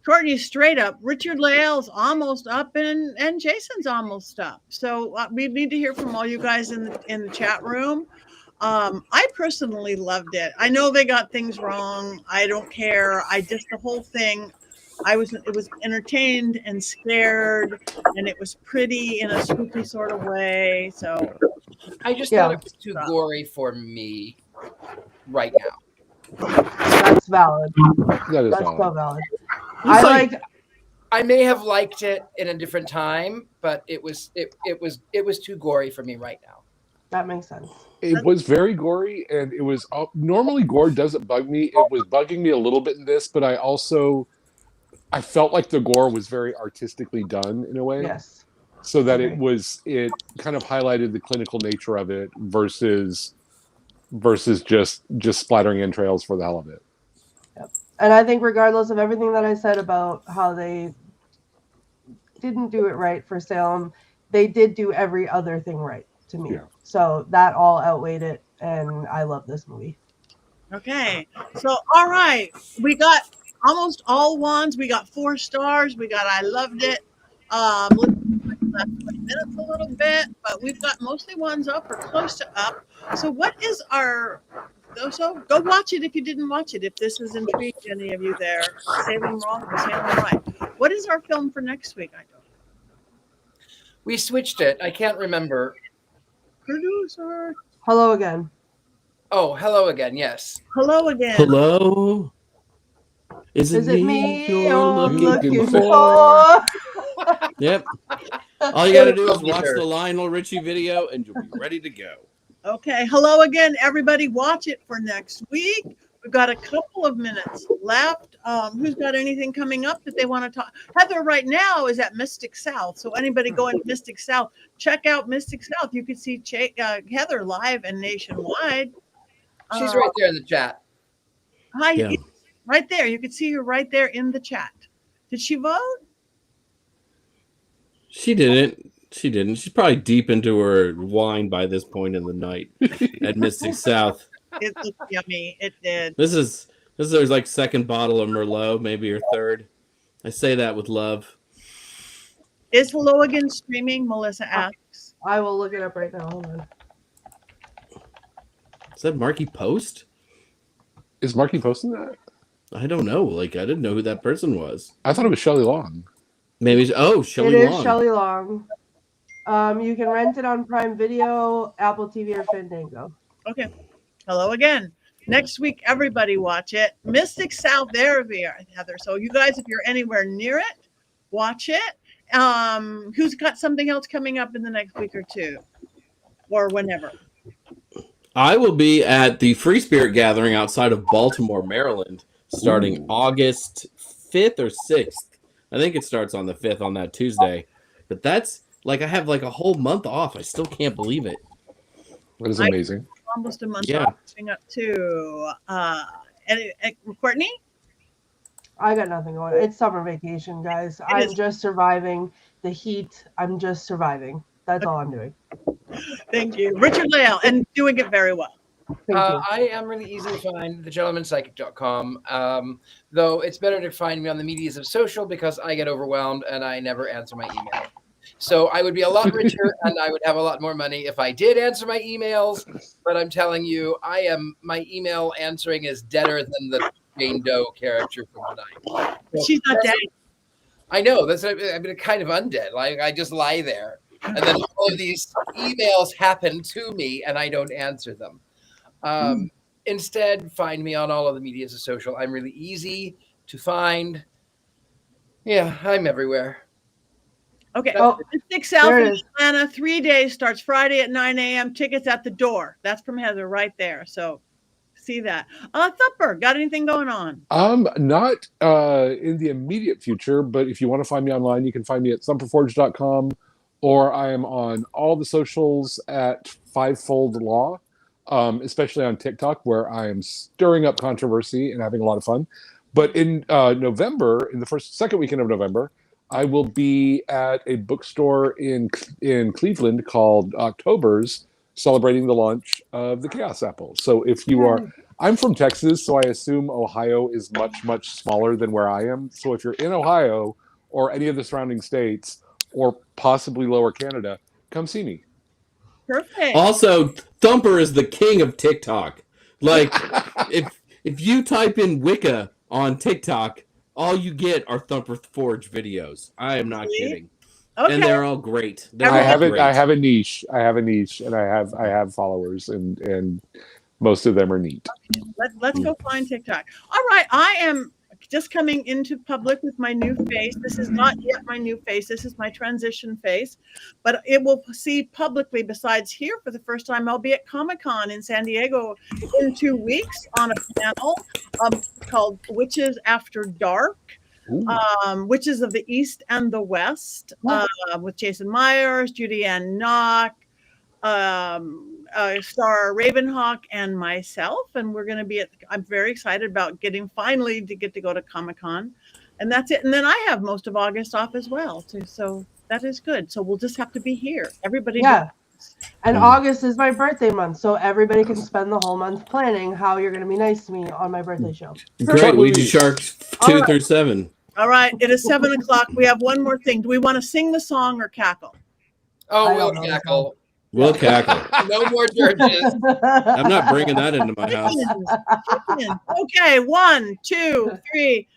Courtney's straight up. Richard-Lael's almost up, and Jason's almost up. So we need to hear from all you guys in the chat room. I personally loved it. I know they got things wrong. I don't care. The whole thing. It was entertained and scared, and it was pretty in a spooky sort of way. So I just thought it was too gory for me right now. That's valid. That's so valid. I may have liked it in a different time, but it was too gory for me right now. That makes sense. It was very gory, and it was normally gore doesn't bug me. It was bugging me a little bit in this, but I felt like the gore was very artistically done in a way, Yes. so that Agree. it kind of highlighted the clinical nature of it versus just splattering entrails for the hell of it. Yep. And I think regardless of everything that I said about how they didn't do it right for Salem, they did do every other thing right to me. Yeah. So that all outweighed it, and I love this movie. Okay. So, all right. We got almost all ones. We got 4 stars. We got I loved it. Last 20 minutes a little bit, but we've got mostly ones up or close to up. So what is our so go watch it if you didn't watch it. If this has intrigued any of you there, Salem wrong or Salem right. What is our film for next week? I don't. We switched it. I can't remember. Producer. Hello again. Oh, hello again. Yes. Hello again. Hello. Is Is it me you're looking for? for? Yep. All you got to do is Love you, watch sir. the Lionel Richie video, and you'll be ready to go. Okay. Hello again, everybody. Watch it for next week. We've got a couple of minutes left. Who's got anything coming up that they want to talk? Heather right now is at Mystic South. So anybody going to Mystic South, check out Mystic South. You can see Heather live and nationwide. She's right there in the chat. Hi, Yeah. right there. You can see her right there in the chat. Did she vote? She didn't. She didn't. She's probably deep into her wine by this point in the night at Mystic South. It looked yummy. It did. This is her like second bottle of Merlot, maybe her third. I say that with love. Is Hello Again streaming? Melissa asks. I will look it up right now. Hold on. Is that Marky Post? Is Marky posting that? I don't know. Like, I didn't know who that person was. I thought it was Shelley Long. Maybe. Shelley It is Long. Shelley Long. You can rent it on Prime Video, Apple TV, or Fandango. Okay. Hello again. Next week, everybody watch it. Mystic South, there we are, Heather. So you guys, if you're anywhere near it, watch it. Who's got something else coming up in the next week or two? Or whenever? I will be at the Free Spirit Gathering outside of Baltimore, Maryland, starting August 5th or 6th. I think it starts on the 5th on that Tuesday. But that's like I have like a whole month off. I still can't believe it. That is amazing. Almost a month Yeah. off. Coming up to Courtney? I got nothing going. It's summer vacation, guys. I'm just surviving the heat. I'm just surviving. That's all I'm doing. Thank you. Richard-Lael, and doing it very well. Thank you. I am really easy to find, thegentlemanpsychic.com, though it's better to find me on the medias of social because I get overwhelmed and I never answer my email. So I would be a lot richer and I would have a lot more money if I did answer my emails. But I'm telling you, my email answering is deader than the Jane Doe character from tonight. So She's not dead. I know. I'm kind of undead. Like I just lie there. And then all of these emails happen to me and I don't answer them. Instead, find me on all of the medias of social. I'm really easy to find. Yeah, I'm everywhere. Okay. Oh, Mystic South there it in is. Atlanta, 3 days, starts Friday at 9 a.m. Tickets at the door. That's from Heather right there. So see that. Thumper, got anything going on? Not in the immediate future, but if you want to find me online, you can find me at thumperforge.com, or I am on all the socials at Fivefold Law, especially on TikTok, where I am stirring up controversy and having a lot of fun. But in November, in the second weekend of November, I will be at a bookstore in Cleveland called October's, celebrating the launch of the Chaos Apple. So if you are, I'm from Texas, so I assume Ohio is much, much smaller than where I am. So if you're in Ohio or any of the surrounding states or possibly Lower Canada, come see me. Perfect. Also, Thumper is the king of TikTok. Like, if you type in Wicca on TikTok, all you get are Thumper Forge videos. I am not kidding. Okay. And they're all great. They're I all have it. great. I have a niche, and I have followers, and most of them are neat. Let's go find TikTok. All right. I am just coming into public with my new face. This is not yet my new face. This is my transition face, but it will see publicly. Besides here, for the first time, I'll be at Comic-Con in San Diego in 2 weeks on a panel called Witches After Dark. Witches of the East and the West, with Jason Myers, Judy Ann Nock, Star Ravenhawk, and myself. And we're going to be I'm very excited about finally to get to go to Comic-Con. And that's it. And then I have most of August off as well, too. So that is good. So we'll just have to be here. Everybody. Yeah. And August is my birthday month, so everybody can spend the whole month planning how you're going to be nice to me on my birthday show. Great. Ouija Sharks 2 through 7. All right. It is 7 o'clock. We have one more thing. Do we want to sing the song or cackle? Oh, we'll cackle. We'll cackle. No more churches. I'm not bringing that into my house. Okay, 1, 2, 3.